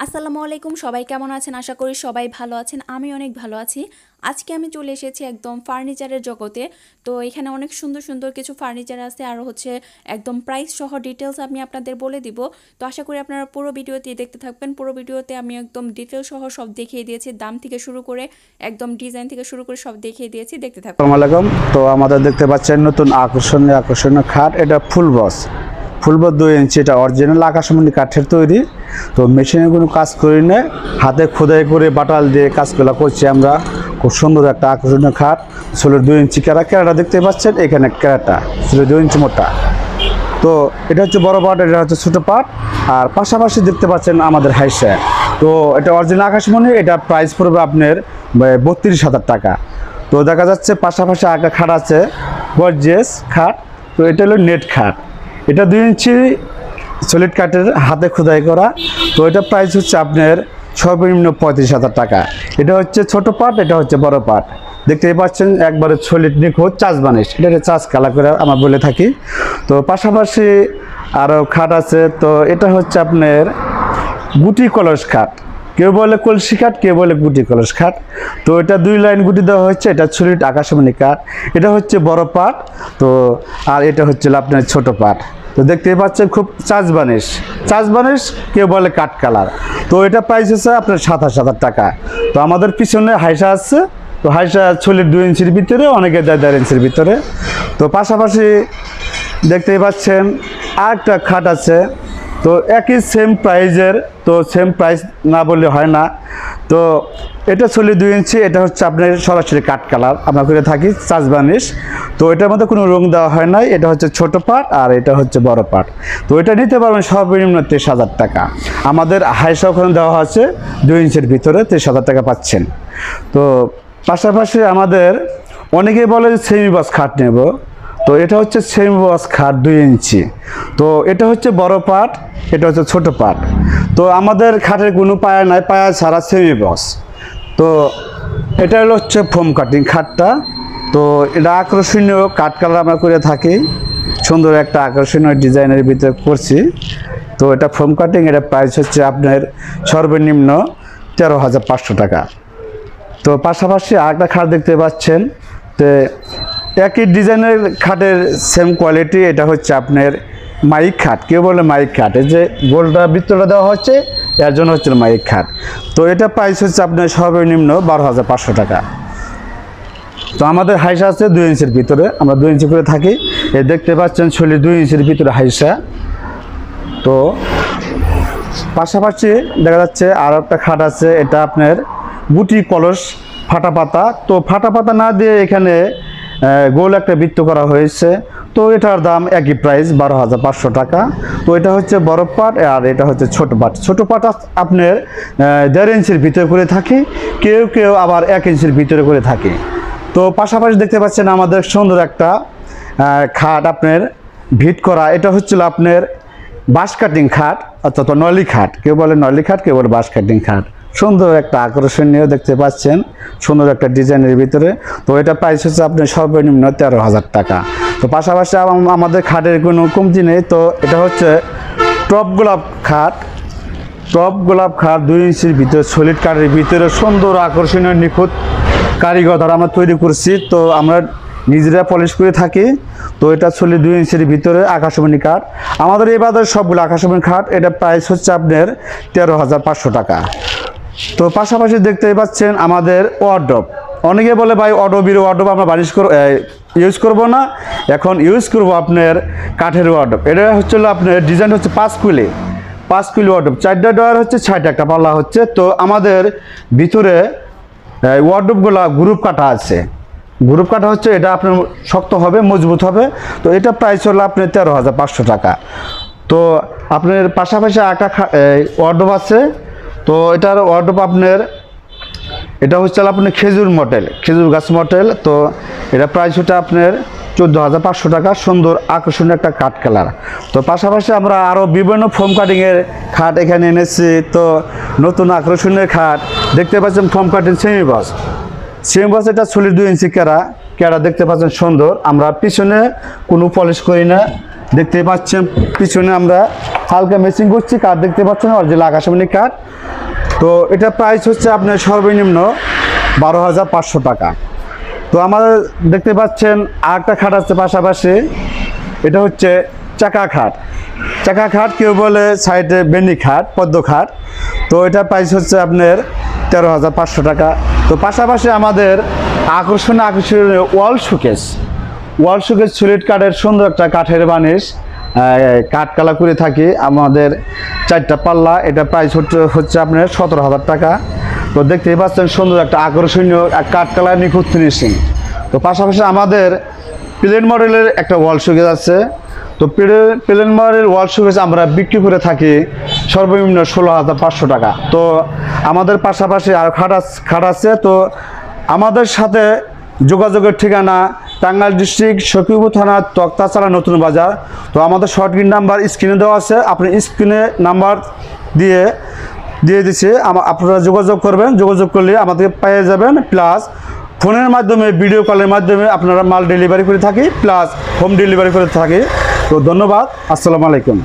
আসসালামু আলাইকুম, সবাই কেমন আছেন? আশা করি সবাই ভালো আছেন। আমি অনেক ভালো আছি। আজকে আমি চলে এসেছি একদম ফার্নিচারের জগতে। তো এখানে অনেক সুন্দর সুন্দর কিছু ফার্নিচার আছে, আর হচ্ছে একদম প্রাইস সহ ডিটেলস আমি আপনাদের বলে দিব। তো আশা করি আপনারা পুরো ভিডিওতে দেখতে থাকবেন। পুরো ভিডিওতে আমি একদম ডিটেলস সহ সব দেখিয়ে দিয়েছি, দাম থেকে শুরু করে একদম ডিজাইন থেকে শুরু করে সব দেখিয়ে দিয়েছি, দেখতে থাকুন। আসসালামু আলাইকুম। তো আমাদের দেখতে পাচ্ছেন নতুন আকর্ষণীয় খাট। এটা ফুল বস 2 ইঞ্চি। এটা অরিজিনাল আকাশমণি কাঠের তৈরি। তো মেশিনে কোনো কাজ করি না, হাতে খোদাই করে বাটাল দিয়ে কাজগুলো করছি আমরা। খুব সুন্দর একটা আকর্ষণীয় খাট। ষোলো 2 ইঞ্চি কেরাটা দেখতে পাচ্ছেন, এখানে কেরাটা ষোলো 2 ইঞ্চি মোটা। তো এটা হচ্ছে বড় পার্ট, এটা হচ্ছে ছোটো পার্ট। আর পাশাপাশি দেখতে পাচ্ছেন আমাদের হাইসা। তো এটা অরিজিনাল আকাশমণি। এটা প্রাইস পড়বে আপনার 32,000 টাকা। তো দেখা যাচ্ছে পাশাপাশি একটা খাট আছে, গর্জিয়াস খাট। তো এটা হলো নেট খাট। এটা 2 ইঞ্চি সলিড কাঠের হাতে খোদাই করা। তো এটা প্রাইস হচ্ছে আপনার সর্বনিম্ন 35,000 টাকা। এটা হচ্ছে ছোট পার্ট, এটা হচ্ছে বড় পার্ট। দেখতেই পাচ্ছেন একবারে সলিড নিখুঁত চাষ বানিশ। এটা চাষ কালা করে আমরা বলে থাকি। তো পাশাপাশি আরও খাট আছে। তো এটা হচ্ছে আপনার গুটি কলস খাট। কেউ বলে কলসি খাট, কেউ বলে গুটি কলস খাট। তো এটা 2 লাইন গুটি দেওয়া হচ্ছে। এটা সলিড আকাশমণি কাঠ। এটা হচ্ছে বড় পাট। তো আর এটা হচ্ছে আপনার ছোট পাট। তো দেখতেই পাচ্ছেন খুব চাষ বানিশ, কেউ বলে কাঠ কালার। তো এটা প্রাইস হচ্ছে আপনার 27,000 টাকা। তো আমাদের পিছনে হাইসা আছে। তো হাইসা সলিড 2 ইঞ্চির ভিতরে, অনেকে দেয় 1.5 ইঞ্চির ভিতরে। তো পাশাপাশি দেখতেই পাচ্ছেন আরেকটা খাট আছে। তো একই সেম প্রাইজের। তো সেম প্রাইস না বললে হয় না। তো এটা সলিড 2 ইঞ্চি। এটা হচ্ছে আপনার সরাসরি কাঠ কালার আমরা করে থাকি, চাষ বানিশ। তো এটার মধ্যে কোনো রং দেওয়া হয় নাই। এটা হচ্ছে ছোট পাট, আর এটা হচ্ছে বড় পাট। তো এটা নিতে পারবেন সর্বনিম্ন 23,000 টাকা। আমাদের হাইসা ওখানে দেওয়া আছে 2 ইঞ্চির ভিতরে, 23,000 টাকা পাচ্ছেন। তো পাশাপাশি আমাদের অনেকেই বলে যে সেমি বক্স খাট নেব। তো এটা হচ্ছে সেমি বক্স খাট 2 ইঞ্চি। তো এটা হচ্ছে বড় পাট, এটা হচ্ছে ছোট পাট। তো আমাদের খাটের কোনো পায়া নাই, পায়া ছাড়া সেমি বক্স। তো এটা হচ্ছে ফোম কাটিং খাটটা। তো এটা আকর্ষণীয় কাঠ কালার আমরা করে থাকি, সুন্দর একটা আকর্ষণীয় ডিজাইনের ভিতরে করছি। তো এটা ফোম কাটিং। এটা প্রাইস হচ্ছে আপনার সর্বনিম্ন 13,500 টাকা। তো পাশাপাশি আরেকটা খাট দেখতে পাচ্ছেন। তো একই ডিজাইনের খাটের সেম কোয়ালিটি। এটা হচ্ছে আপনার মাইক খাট, কেউ বলে মাইক খাট। এই যে গোলটা বৃত্তটা দেওয়া হচ্ছে, এর জন্য হচ্ছে মাইক খাট। তো এটা প্রাইস হচ্ছে আপনার সর্বনিম্ন 12,500 টাকা। তো আমাদের হাইসা আছে 2 ইঞ্চির ভিতরে, আমরা 2 ইঞ্চি করে থাকি। এই দেখতে পাচ্ছেন সলি 2 ইঞ্চির ভিতরে হাইসা। তো পাশাপাশি দেখা যাচ্ছে আর একটা খাট আছে। এটা আপনার গুটি কলস ফাটা পাতা। তো ফাটা পাতা না দিয়ে এখানে গোল একটা বৃত্ত করা হয়েছে। তো এটার দাম একই প্রাইস, 12,500 টাকা। তো এটা হচ্ছে বড় পাট, আর এটা হচ্ছে ছোট পাট। ছোট পাট আপনার 1.5 ইঞ্চির ভিতরে করে থাকি, কেউ আবার 1 ইঞ্চির ভিতরে করে থাকে। তো পাশাপাশি দেখতে পাচ্ছেন আমাদের সুন্দর একটা খাট আপনার ভিট করা। এটা হচ্ছিল আপনার বাঁশ কাটিং খাট, অর্থাৎ নলি খাট। কেউ বলে নলি খাট, কেউ বলে বাঁশ কাটিং খাট। সুন্দর একটা আকর্ষণীয় দেখতে পাচ্ছেন, সুন্দর একটা ডিজাইনের ভিতরে। তো এটা প্রাইস হচ্ছে আপনার সর্বনিম্ন 13,000 টাকা। তো পাশাপাশি আমাদের খাটের কোনো কমতি নেই। তো এটা হচ্ছে টপ গোলাপ খাট। 2 ইঞ্চির ভিতরে সলিড কাঠের ভিতরে সুন্দর আকর্ষণীয় নিখুঁত কারিগর দ্বারা আমরা তৈরি করছি। তো আমরা নিজেরা পলিশ করে থাকি। তো এটা সলিড 2 ইঞ্চির ভিতরে আকাশমণি কাঠ। আমাদের এই বাজারে সবগুলো আকাশমণি খাট। এটা প্রাইস হচ্ছে আপনার 13,500 টাকা। তো পাশাপাশি দেখতেই পাচ্ছেন আমাদের ওয়ার্ডরোব। অনেকে বলে ভাই ওয়ার্ডরোব আমরা বানিশ ইউজ করব না, এখন ইউজ করব আপনার কাঠের ওয়ার্ডরোব। এটা হচ্ছে আপনার ডিজাইন হচ্ছে 5 কুলি ওয়ার্ডরোব। 4টা ডয়ার হচ্ছে, 6টা একটা পাল্লা হচ্ছে। তো আমাদের ভিতরে ওয়ার্ডরোবগুলো গ্রুপ কাটা আছে। গ্রুপ কাটা হচ্ছে, এটা আপনার শক্ত হবে, মজবুত হবে। তো এটা প্রাইস হলো আপনার 13,500 টাকা। তো আপনার পাশাপাশি একটা ওয়ার্ডরোব আছে। তো এটার ওয়ার্ডরোব আপনার এটা হচ্ছে আপনার খেজুর গাছ মডেল। তো এটা প্রাইস হচ্ছে আপনার 14,500 টাকা। সুন্দর আকর্ষণীয় একটা কাঠ কালার। তো পাশাপাশি আমরা আরও বিভিন্ন ফোম কাটিংয়ের খাট এখানে এনেছি। তো নতুন আকর্ষণীয় খাট দেখতে পাচ্ছেন, ফোম কাটিং সেমি বক্স। এটা সলিড 2 ইঞ্চি কেরা দেখতে পাচ্ছেন সুন্দর। আমরা পিছনে কোনো পলিশ করি না, দেখতে পাচ্ছেন পিছনে আমরা হালকা মেশিং করছি কাঠ দেখতে পাচ্ছেন অরিজিনাল আকাশমণি কাঠ। তো এটা প্রাইস হচ্ছে আপনার সর্বনিম্ন 12,500 টাকা। তো আমাদের দেখতে পাচ্ছেন আরেকটা খাট আছে পাশাপাশি, এটা হচ্ছে চাকা খাট। চাকা খাট কেউ বলে সাইডে বেনি খাট, পদ্ম খাট। তো এটা প্রাইস হচ্ছে আপনার 13,500 টাকা। তো পাশাপাশি আমাদের আকর্ষণীয় ওয়াল শোকেস সলিড কাঠের সুন্দর একটা কাঠের বানিশ কাঠ কালা করে থাকি আমাদের 4টা পাল্লা। এটা প্রাইস হচ্ছে আপনার 17,000 টাকা। তো দেখতেই পাচ্ছেন সুন্দর একটা আকর্ষণীয় কাঠ কালা নিখুঁত ফিনিশিং। তো পাশাপাশি আমাদের প্লেন মডেলের একটা ওয়াল শোকেস আছে। তো প্লেন মডেল ওয়াল শোকেস আমরা বিক্রি করে থাকি সর্বনিম্ন 16,500 টাকা। তো আমাদের পাশাপাশি আর খাট আছে। তো আমাদের সাথে যোগাযোগের ঠিকানা টাঙ্গাইল ডিস্ট্রিক্ট সখীপুর থানা তক্তাচালা নতুন বাজার। তো আমাদের শর্টকিট নাম্বার স্ক্রিনে দেওয়া আছে, আপনি স্ক্রিনে নাম্বার দিয়ে দিচ্ছি, আপনারা যোগাযোগ করবেন। যোগাযোগ করলে আমাদেরকে পেয়ে যাবেন। প্লাস ফোনের মাধ্যমে ভিডিও কলের মাধ্যমে আপনারা মাল ডেলিভারি করে থাকি, প্লাস হোম ডেলিভারি করে থাকি। তো ধন্যবাদ, আসসালামু আলাইকুম।